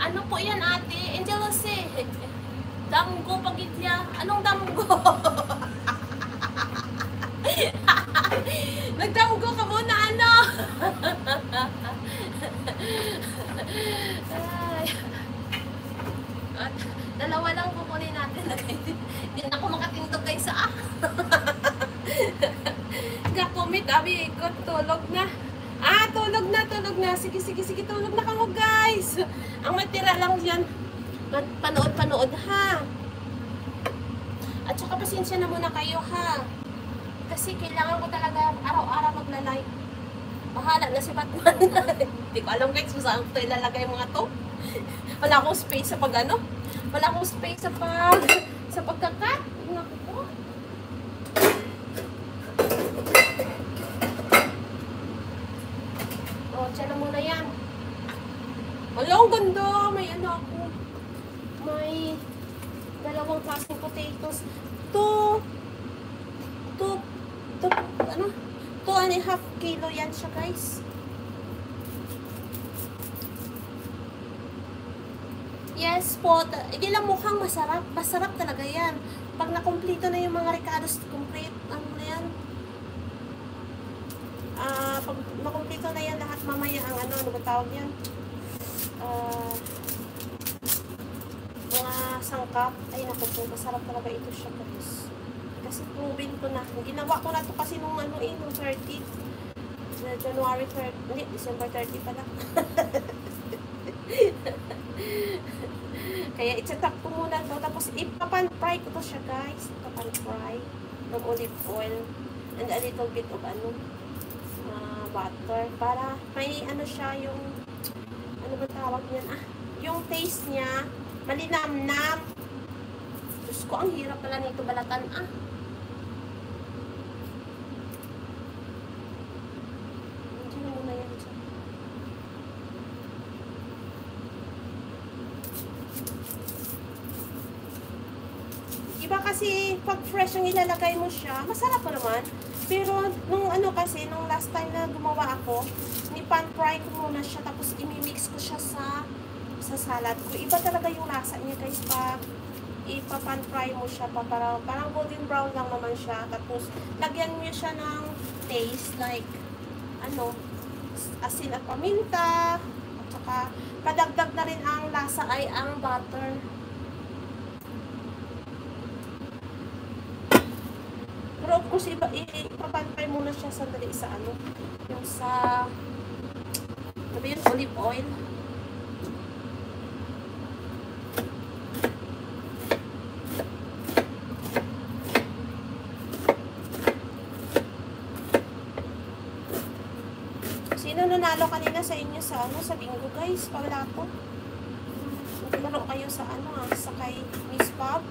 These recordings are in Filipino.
Ano po yan, ate? Angel Jose. Damgo pagitya. Anong damgo? Nagdamgo ka muna, ano? Ay. At dalawa lang kukunin natin. Hindi na ako makatindog kayo sa Gakumit, abi, ikot, tulog na. Tulog na. Sige, tulog na kamo, guys. Ang matira lang yan, panood, ha? At saka pasensya na muna kayo, ha? Kasi kailangan ko talaga araw-araw magla-live. Bahala na si Batman. Hindi ko alam, guys, kung saan ko ilalagay mga to. Wala akong space sa pag-ano. Wala akong space sa pagkakat. Naku po. Diyan na muna yan. Wala, ang ganda. May ano ako. May dalawang klaseng potatoes. 2.5 kilo yan siya, guys. Yes po. Hindi lang mukhang masarap. Masarap talaga yan. Pag nakomplito na yung mga recados, complete, ano na yan? Pag makumpleto na yan lahat mamaya ang ano ba tawag yan? Mga sangkap. Ay naku po, masarap talaga ito siya, guys. Kasi proven ko na. Ginawa ko na ito kasi nung ano nung 30. January 30. Hindi, December 30 pala. Kaya i-chat ko muna ito. Tapos ipapan-fry ko to siya, guys. Ipapan-fry ng olive oil. And a little bit of butter. Para may ano siya yung ano ba tawag yan? Yung taste niya malinamnam. Diyos ko, ang hirap pala nito balatan. Hindi na muna yan dyan. Iba kasi pag fresh ang ilalagay mo siya, masarap pa naman. Pero nung ano kasi, nung last time na gumawa ako, ni-pan-fry ko muna siya, tapos imimix ko siya sa salad ko. Iba talaga yung lasa niya, guys, pag ipa-pan-fry mo siya pa, parang golden brown lang naman siya. Tapos lagyan mo siya ng taste like ano, asin at paminta, at saka padagdag na rin ang lasa ay ang butter. Pero of course, ipapantay muna siya sandali sa ano, yung sa, sabi yun, olive oil. Sino nanalo kanina sa inyo sa ano, sa bingo, guys? Wala po. Naglaro kayo sa ano, sa kay Miss Bob.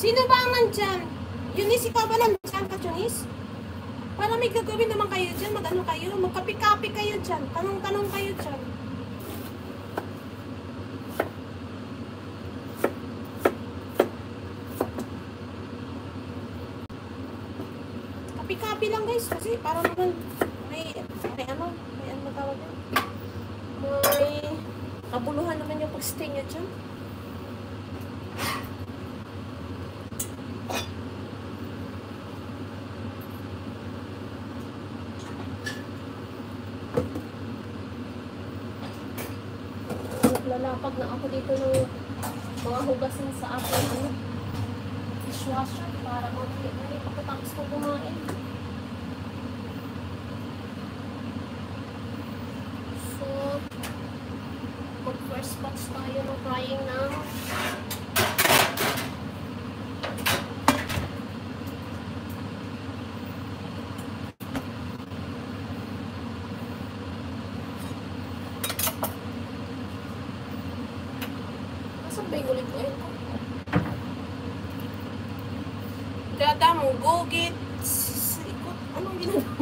Sino ba ang nandyan? Eunice, ikaw ba nandyan ka, Eunice? Para may gagawin naman kayo dyan. Mag-ano kayo? Magkapi-kapi kayo dyan. Tanong-tanong kayo dyan. Kapi-kapi lang, guys. Kasi para naman may ano tawag yan? May kabuluhan naman yung pag-stay nyo dyan. Lalapag na ako dito ng mga hugasin sa aking dishwasher para mamaya pagkatapos ko kumain. So, mag-first batch tayo ng frying ng ulit ko ito. Dada mo, go get ikot. Anong ginagawa?